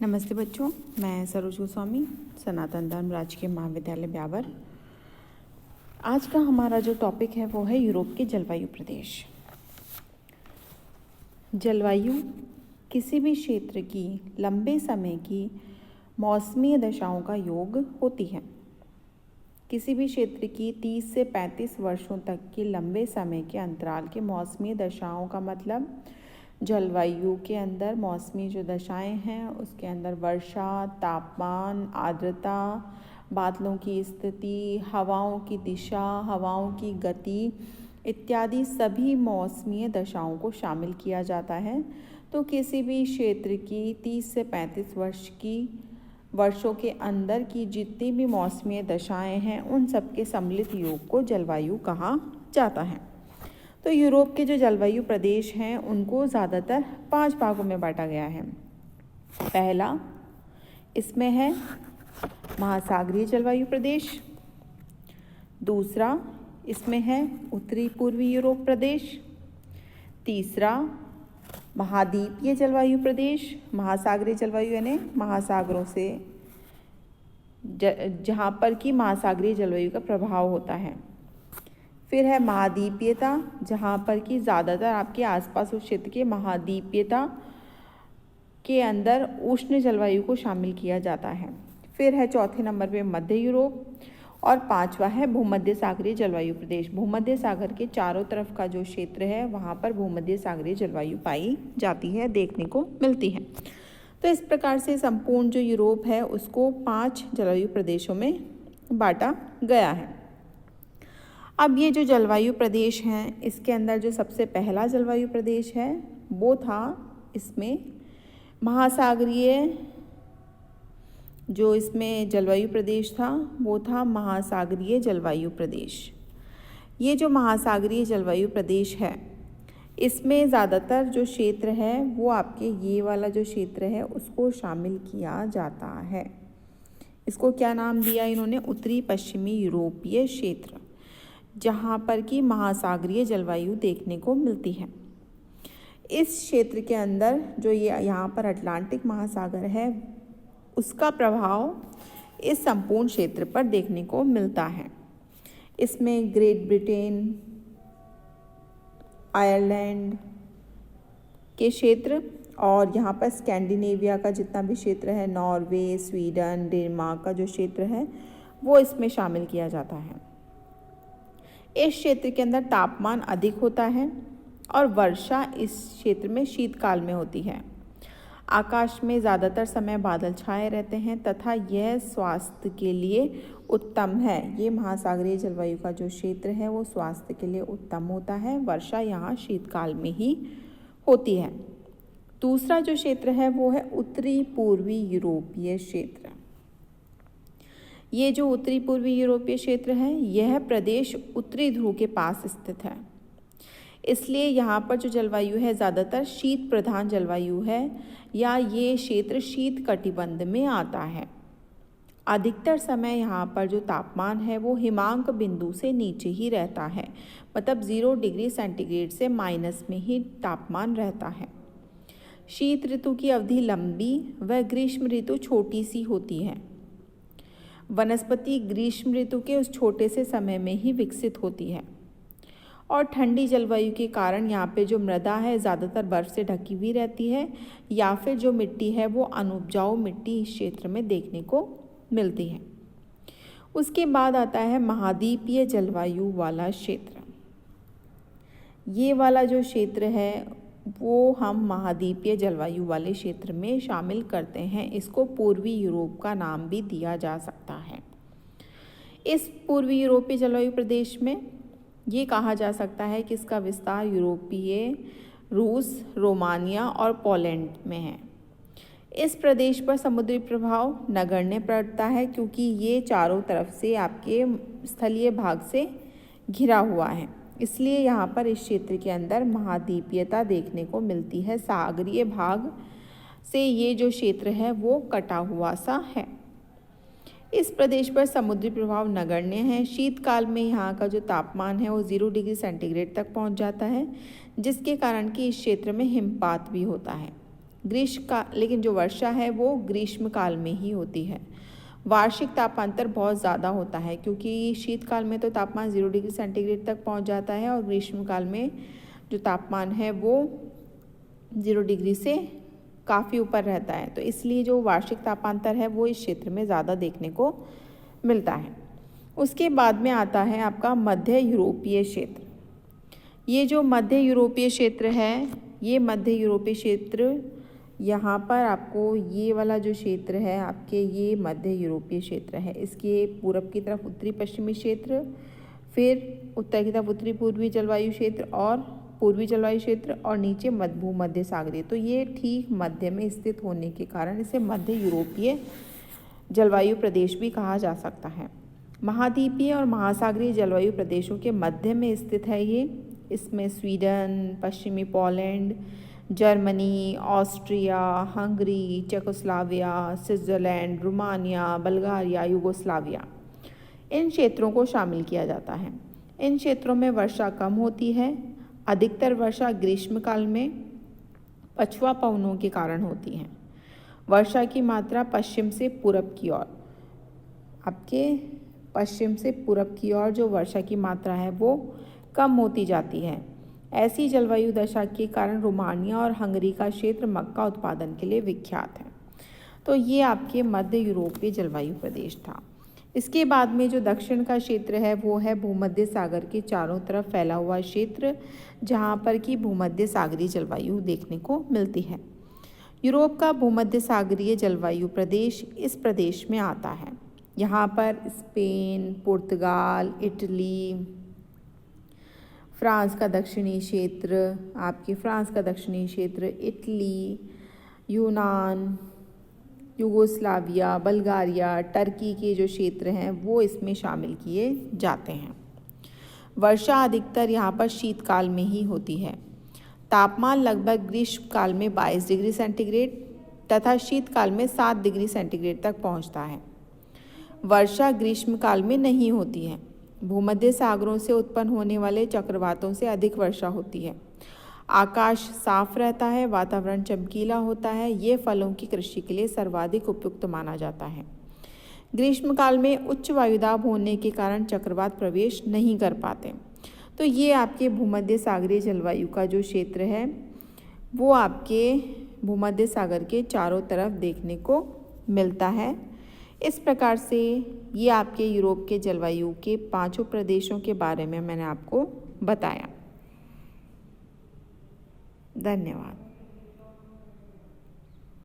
नमस्ते बच्चों, मैं सरोज गोस्वामी, सनातन धर्म राजकीय महाविद्यालय ब्यावर। आज का हमारा जो टॉपिक है वो है यूरोप के जलवायु प्रदेश। जलवायु किसी भी क्षेत्र की लंबे समय की मौसमी दशाओं का योग होती है। किसी भी क्षेत्र की 30 से 35 वर्षों तक के लंबे समय के अंतराल के मौसमी दशाओं का मतलब जलवायु के अंदर मौसमी जो दशाएं हैं उसके अंदर वर्षा, तापमान, आर्द्रता, बादलों की स्थिति, हवाओं की दिशा, हवाओं की गति इत्यादि सभी मौसमी दशाओं को शामिल किया जाता है। तो किसी भी क्षेत्र की 30 से 35 वर्षों के अंदर की जितनी भी मौसमी दशाएं हैं उन सब के सम्मिलित योग को जलवायु कहा जाता है। तो यूरोप के जो जलवायु प्रदेश हैं उनको ज़्यादातर 5 भागों में बांटा गया है। पहला इसमें है महासागरीय जलवायु प्रदेश। दूसरा इसमें है उत्तरी पूर्वी यूरोप प्रदेश। तीसरा महाद्वीपीय जलवायु प्रदेश। महासागरीय जलवायु यानी महासागरों से जहाँ पर कि महासागरीय जलवायु का प्रभाव होता है। फिर है महाद्वीपीयता, जहाँ पर कि ज़्यादातर आपके आसपास उस क्षेत्र के महाद्वीपीयता के अंदर उष्ण जलवायु को शामिल किया जाता है। फिर है चौथे नंबर पे मध्य यूरोप और 5वां है भूमध्य सागरीय जलवायु प्रदेश। भूमध्य सागर के चारों तरफ का जो क्षेत्र है वहाँ पर भूमध्य सागरीय जलवायु पाई जाती है, देखने को मिलती है। तो इस प्रकार से संपूर्ण जो यूरोप है उसको 5 जलवायु प्रदेशों में बांटा गया है। अब ये जो जलवायु प्रदेश हैं इसके अंदर जो सबसे पहला जलवायु प्रदेश है वो था इसमें महासागरीय, जो इसमें जलवायु प्रदेश था वो था महासागरीय जलवायु प्रदेश। ये जो महासागरीय जलवायु प्रदेश है इसमें ज़्यादातर जो क्षेत्र है वो आपके ये वाला जो क्षेत्र है उसको शामिल किया जाता है। इसको क्या नाम दिया इन्होंने? उत्तरी पश्चिमी यूरोपीय क्षेत्र, जहाँ पर कि महासागरीय जलवायु देखने को मिलती है। इस क्षेत्र के अंदर जो ये यहाँ पर अटलांटिक महासागर है उसका प्रभाव इस संपूर्ण क्षेत्र पर देखने को मिलता है। इसमें ग्रेट ब्रिटेन, आयरलैंड के क्षेत्र और यहाँ पर स्कैंडिनेविया का जितना भी क्षेत्र है, नॉर्वे, स्वीडन, डेनमार्क का जो क्षेत्र है वो इसमें शामिल किया जाता है। इस क्षेत्र के अंदर तापमान अधिक होता है और वर्षा इस क्षेत्र में शीतकाल में होती है। आकाश में ज़्यादातर समय बादल छाए रहते हैं तथा यह स्वास्थ्य के लिए उत्तम है। ये महासागरीय जलवायु का जो क्षेत्र है वो स्वास्थ्य के लिए उत्तम होता है। वर्षा यहाँ शीतकाल में ही होती है। दूसरा जो क्षेत्र है वो है उत्तरी पूर्वी यूरोपीय क्षेत्र। ये जो उत्तरी पूर्वी यूरोपीय क्षेत्र है यह प्रदेश उत्तरी ध्रुव के पास स्थित है, इसलिए यहाँ पर जो जलवायु है ज़्यादातर शीत प्रधान जलवायु है या ये क्षेत्र शीत कटिबंध में आता है। अधिकतर समय यहाँ पर जो तापमान है वो हिमांक बिंदु से नीचे ही रहता है, मतलब 0 डिग्री सेंटीग्रेड से माइनस में ही तापमान रहता है। शीत ऋतु की अवधि लंबी व ग्रीष्म ऋतु छोटी सी होती है। वनस्पति ग्रीष्म ऋतु के उस छोटे से समय में ही विकसित होती है और ठंडी जलवायु के कारण यहाँ पे जो मृदा है ज़्यादातर बर्फ़ से ढकी हुई रहती है या फिर जो मिट्टी है वो अनुपजाऊ मिट्टी इस क्षेत्र में देखने को मिलती है। उसके बाद आता है महाद्वीपीय जलवायु वाला क्षेत्र। ये वाला जो क्षेत्र है वो हम महाद्वीपीय जलवायु वाले क्षेत्र में शामिल करते हैं। इसको पूर्वी यूरोप का नाम भी दिया जा सकता है। इस पूर्वी यूरोपीय जलवायु प्रदेश में ये कहा जा सकता है कि इसका विस्तार यूरोपीय रूस, रोमानिया और पोलैंड में है। इस प्रदेश पर समुद्री प्रभाव नगण्य पड़ता है क्योंकि ये चारों तरफ से आपके स्थलीय भाग से घिरा हुआ है, इसलिए यहाँ पर इस क्षेत्र के अंदर महाद्वीपीयता देखने को मिलती है। सागरीय भाग से ये जो क्षेत्र है वो कटा हुआ सा है। इस प्रदेश पर समुद्री प्रभाव नगण्य है। शीतकाल में यहाँ का जो तापमान है वो 0 डिग्री सेंटीग्रेड तक पहुँच जाता है, जिसके कारण कि इस क्षेत्र में हिमपात भी होता है। लेकिन जो वर्षा है वो ग्रीष्मकाल में ही होती है। वार्षिक तापांतर बहुत ज़्यादा होता है क्योंकि शीतकाल में तो तापमान 0 डिग्री सेंटीग्रेड तक पहुंच जाता है और ग्रीष्मकाल में जो तापमान है वो 0 डिग्री से काफ़ी ऊपर रहता है। तो इसलिए जो वार्षिक तापांतर है वो इस क्षेत्र में ज़्यादा देखने को मिलता है। उसके बाद में आता है आपका मध्य यूरोपीय क्षेत्र। ये जो मध्य यूरोपीय क्षेत्र है, ये मध्य यूरोपीय क्षेत्र, यहाँ पर आपको ये वाला जो क्षेत्र है आपके, ये मध्य यूरोपीय क्षेत्र है। इसके पूरब की तरफ उत्तरी पश्चिमी क्षेत्र, फिर उत्तर की तरफ उत्तरी पूर्वी जलवायु क्षेत्र और पूर्वी जलवायु क्षेत्र, और नीचे भूमध्य सागरीय। तो ये ठीक मध्य में स्थित होने के कारण इसे मध्य यूरोपीय जलवायु प्रदेश भी कहा जा सकता है। महाद्वीपीय और महासागरीय जलवायु प्रदेशों के मध्य में स्थित है ये। इसमें स्वीडन, पश्चिमी Poland, Germany, Austria, Hungary, Czechoslovakia, Switzerland, Romania, Bulgaria, Yugoslavia, इन क्षेत्रों को शामिल किया जाता है। इन क्षेत्रों में वर्षा कम होती है। अधिकतर वर्षा ग्रीष्मकाल में पछुआ पवनों के कारण होती है। वर्षा की मात्रा पश्चिम से पूरब की ओर, आपके पश्चिम से पूरब की ओर जो वर्षा की मात्रा है वो कम होती जाती है। ऐसी जलवायु दशा के कारण रोमानिया और हंगरी का क्षेत्र मक्का उत्पादन के लिए विख्यात है। तो ये आपके मध्य यूरोपीय जलवायु प्रदेश था। इसके बाद में जो दक्षिण का क्षेत्र है वो है भूमध्य सागर के चारों तरफ फैला हुआ क्षेत्र, जहाँ पर कि भूमध्य सागरीय जलवायु देखने को मिलती है। यूरोप का भूमध्य सागरीय जलवायु प्रदेश इस प्रदेश में आता है। यहाँ पर स्पेन, पुर्तगाल, इटली, फ्रांस का दक्षिणी क्षेत्र, आपके फ्रांस का दक्षिणी क्षेत्र, इटली, यूनान, युगोस्लाविया, बल्गारिया, टर्की के जो क्षेत्र हैं वो इसमें शामिल किए जाते हैं। वर्षा अधिकतर यहाँ पर शीतकाल में ही होती है। तापमान लगभग ग्रीष्मकाल में 22 डिग्री सेंटीग्रेड तथा शीतकाल में 7 डिग्री सेंटीग्रेड तक पहुँचता है। वर्षा ग्रीष्मकाल में नहीं होती है। भूमध्य सागरों से उत्पन्न होने वाले चक्रवातों से अधिक वर्षा होती है। आकाश साफ रहता है, वातावरण चमकीला होता है। ये फलों की कृषि के लिए सर्वाधिक उपयुक्त माना जाता है। ग्रीष्मकाल में उच्च वायुदाब होने के कारण चक्रवात प्रवेश नहीं कर पाते। तो ये आपके भूमध्य सागरीय जलवायु का जो क्षेत्र है वो आपके भूमध्य सागर के चारों तरफ देखने को मिलता है। इस प्रकार से ये आपके यूरोप के जलवायु के 5 प्रदेशों के बारे में मैंने आपको बताया। धन्यवाद।